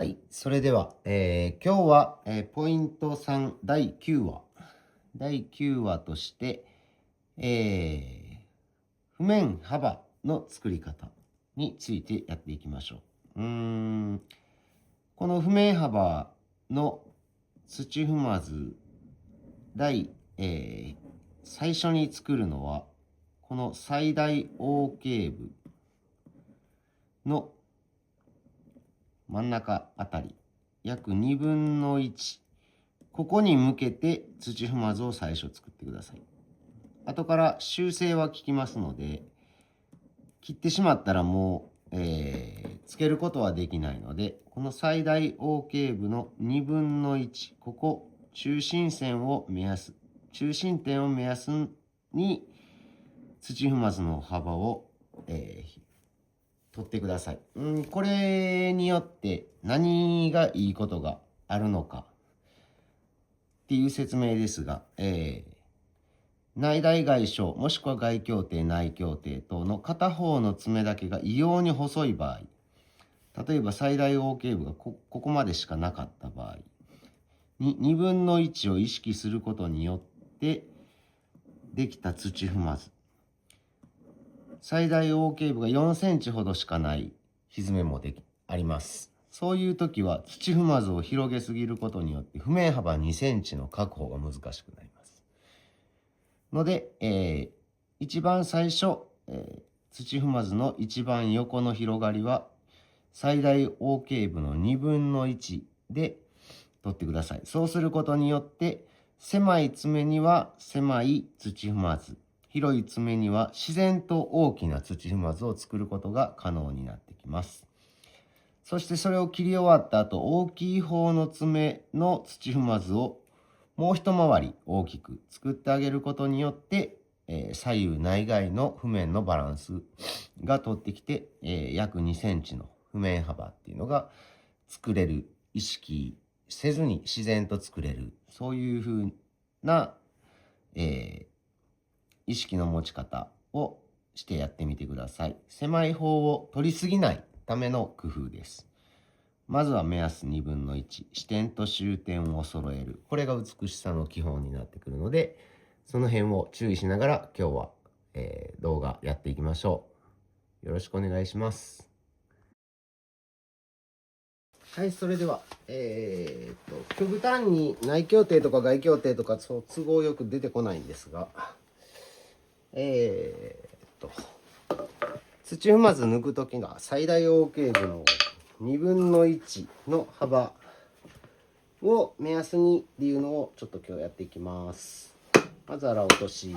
はい、それでは、今日は、ポイント3第9話として、譜面幅の作り方についてやっていきましょう。この譜面幅の土踏まず最初に作るのはこの最大 OK 部の真ん中あたり約2分の1、ここに向けて土踏まずを最初作ってください。後から修正は効きますので、切ってしまったらもう、つけることはできないので、この最大 OK 部の2分の1、ここ中心点を目安に土踏まずの幅を、取ってください。これによって何がいいことがあるのかっていう説明ですが、内大外小もしくは外協定内協定等の片方の爪だけが異様に細い場合、例えば最大 OK 部がここまでしかなかった場合に2分の1を意識することによってできた土踏まず、最大 OK 部が4センチほどしかない歪めもあります。そういう時は土踏まずを広げすぎることによって譜面幅2センチの確保が難しくなりますので、一番最初、土踏まずの一番横の広がりは最大 OK 部の2分の1で取ってください。そうすることによって狭い爪には狭い土踏まず、広い爪には自然と大きな土踏まずを作ることが可能になってきます。そしてそれを切り終わった後、大きい方の爪の土踏まずをもう一回り大きく作ってあげることによって、左右内外の譜面のバランスが取ってきて、約2センチの譜面幅っていうのが作れる、意識せずに自然と作れる、そういうふうな、意識の持ち方をしてやってみてください。狭い方を取りすぎないための工夫です。まずは目安2分の1、支点と終点を揃える。これが美しさの基本になってくるので、その辺を注意しながら今日は、動画やっていきましょう。よろしくお願いします。はい、それでは、極端に内協定とか外協定とかそう都合よく出てこないんですが、土踏まず抜く時が最大 OK 部の2分の1の幅を目安にっていうのをちょっと今日やっていきます。まず荒落とし。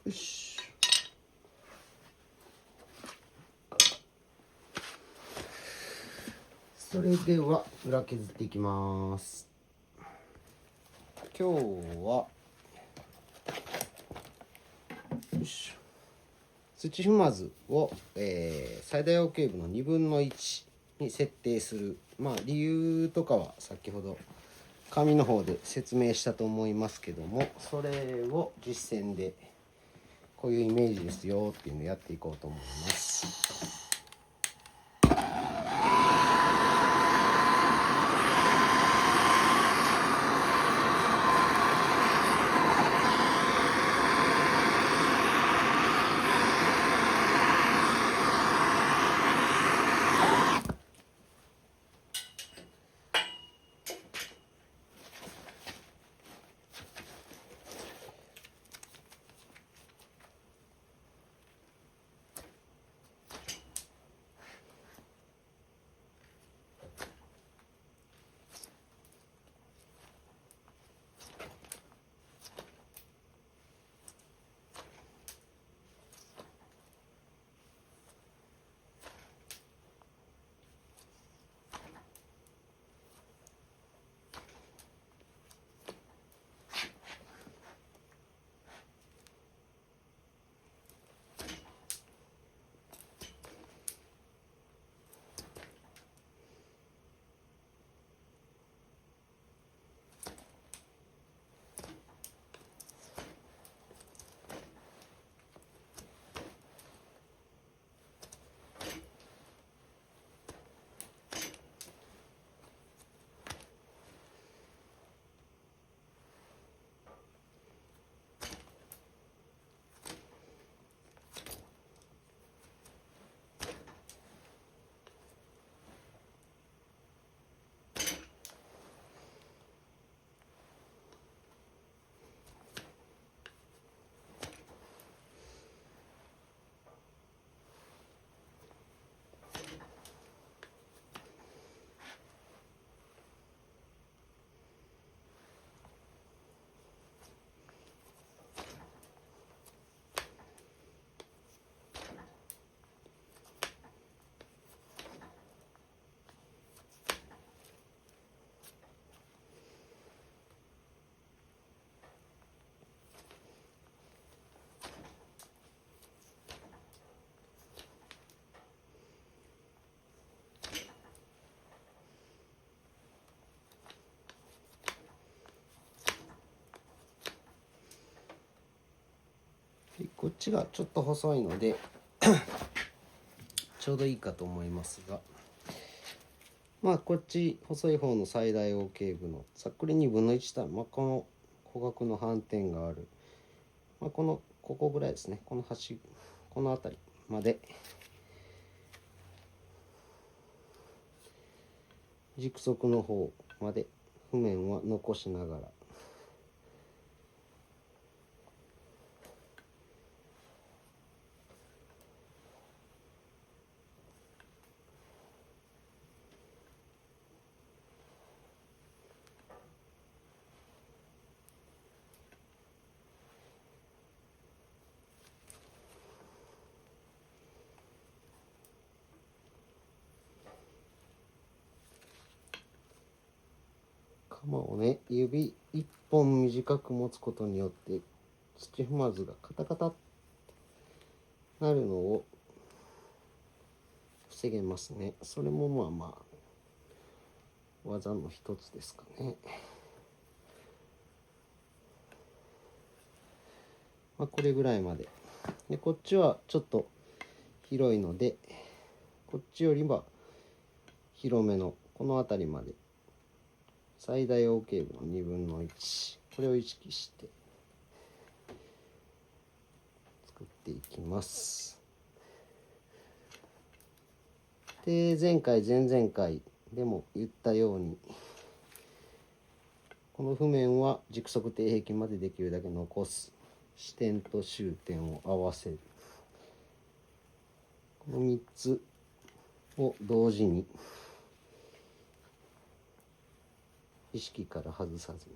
よし。それでは裏削っていきます。今日はよし、土踏まずを、最大 OK 部の1分の1に設定する。理由とかは先ほど紙の方で説明したと思いますけども、それを実践でこういうイメージですよっていうのをやっていこうと思います。こっちがちょっと細いのでちょうどいいかと思いますが、こっち細い方の最大 OK 部のざっくり2分の1たら、この弧角の斑点がある、ここぐらいですね。この端、この辺りまで軸足の方まで譜面は残しながら、鎌をね、指1本短く持つことによって土踏まずがカタカタってなるのを防げますね。それも技の一つですかね。これぐらいまで。で、こっちはちょっと広いので、こっちよりは広めのこの辺りまで最大 OK 分の2分の1、これを意識して作っていきます。で、前回前々回でも言ったように、この譜面は軸足底壁までできるだけ残す。支点と終点を合わせる。この3つを同時に意識から外さずに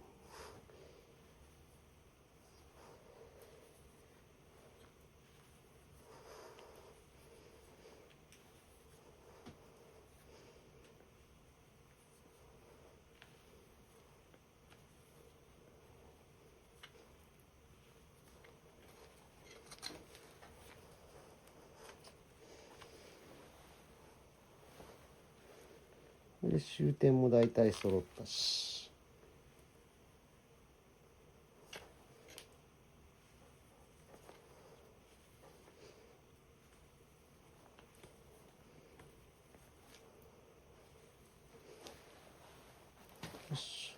で終点も大体揃ったし、よし、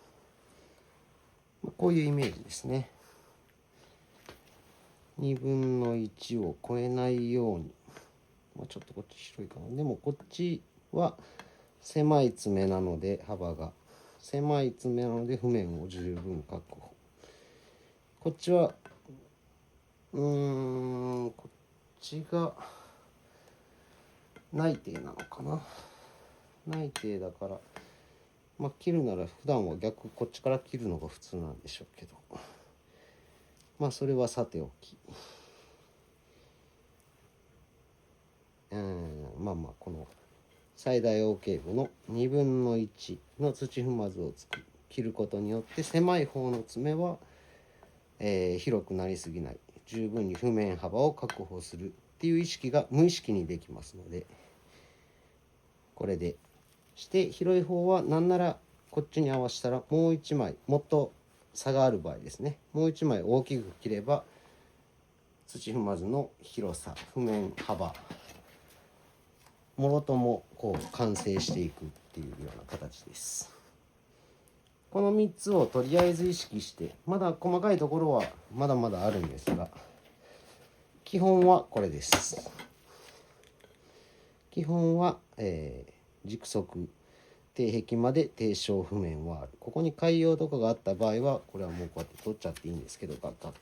こういうイメージですね。2分の1を超えないように、ちょっとこっち広いかな。でもこっちは狭い爪なので、幅が狭い爪なので譜面を十分確保。こっちはこっちが内定なのかな。内定だから、切るなら普段は逆こっちから切るのが普通なんでしょうけど、それはさておき、この最大 OK 部の2分の1の土踏まずを切ることによって狭い方の爪は、広くなりすぎない、十分に譜面幅を確保するっていう意識が無意識にできますので、これでして広い方はなんならこっちに合わせたらもう1枚もっと差がある場合ですね、もう1枚大きく切れば土踏まずの広さ、譜面幅もろともこう完成していくっていうような形です。この3つをとりあえず意識して、まだ細かいところはまだまだあるんですが、基本はこれです。基本は、軸足底壁まで低小譜面はある。ここに海洋とかがあった場合はこれはもうこうやって取っちゃっていいんですけど、ガッガッと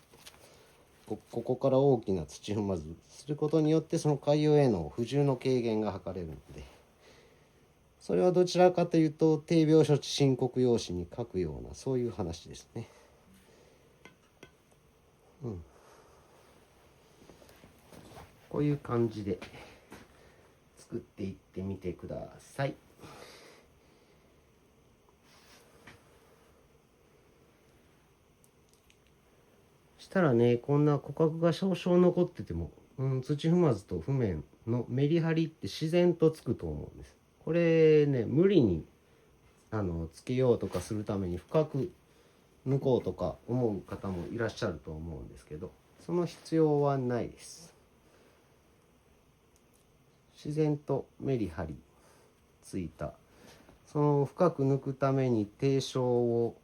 ここから大きな土踏まずすることによってその海洋への不自由の軽減が図れるので、それはどちらかというと定病処置申告用紙に書くようなそういう話ですね。こういう感じで作っていってみてください。したらね、こんな骨格が少々残ってても、土踏まずと譜面のメリハリって自然とつくと思うんです。これね、無理につけようとかするために深く抜こうとか思う方もいらっしゃると思うんですけど、その必要はないです。自然とメリハリついた、その深く抜くために低小を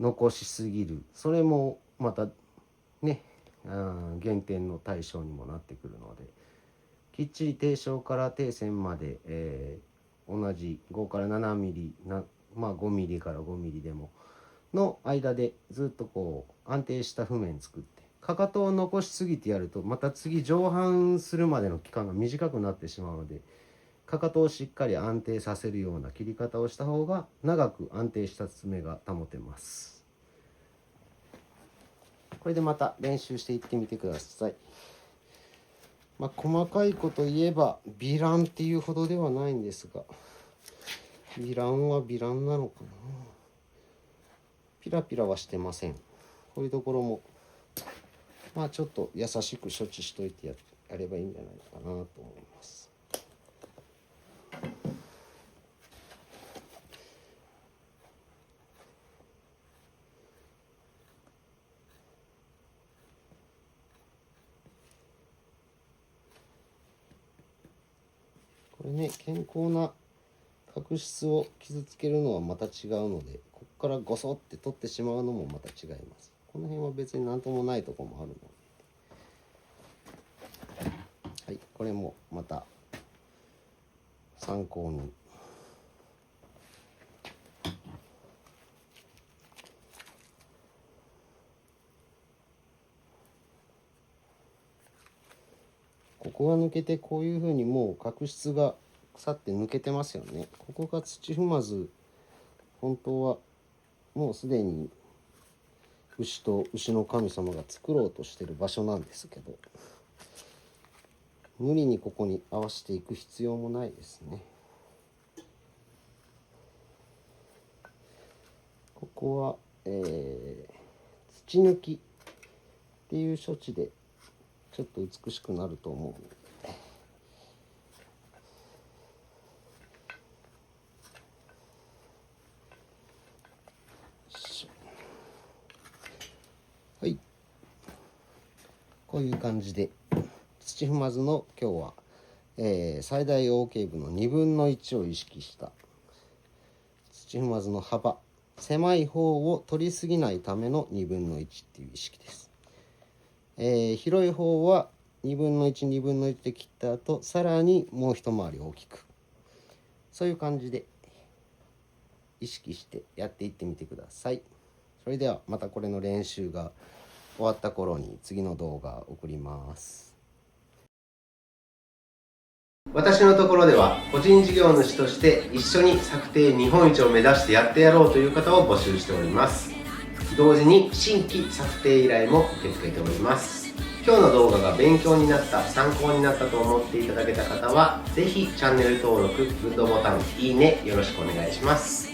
残しすぎる、それもまたね、減点の対象にもなってくるので、きっちり低小から低線まで、同じ5から7ミリ5ミリから5ミリでもの間でずっとこう安定した譜面作って、かかとを残しすぎてやるとまた次上半するまでの期間が短くなってしまうので、かかとをしっかり安定させるような切り方をした方が長く安定した爪が保てます。これでまた練習していってみてください。細かいこと言えばヴィランっていうほどではないんですが、ヴィランはヴィランなのかな。ピラピラはしてません。こういうところもちょっと優しく処置しといてやればいいんじゃないかなと思います。これね、健康な角質を傷つけるのはまた違うので、ここからゴソって取ってしまうのもまた違います。この辺は別に何ともないところもあるので、はい、これもまた参考に。ここが抜けて、こういうふうにもう角質が腐って抜けてますよね。ここが土踏まず、本当はもうすでに牛と牛の神様が作ろうとしてる場所なんですけど、無理にここに合わせていく必要もないですね。ここは、土抜きっていう処置でちょっと美しくなると思うので、こういう感じで土踏まずの今日は、最大 OK 部の1/2を意識した土踏まずの幅、狭い方を取りすぎないための1/2っていう意識です。広い方は1/2で切った後、さらにもう一回り大きく、そういう感じで意識してやっていってみてください。それではまたこれの練習が終わった頃に次の動画を送ります。私のところでは個人事業主として一緒に作庭日本一を目指してやってやろうという方を募集しております。同時に新規作庭依頼も受け付けております。今日の動画が勉強になった、参考になったと思っていただけた方は、ぜひチャンネル登録、グッドボタン、いいねよろしくお願いします。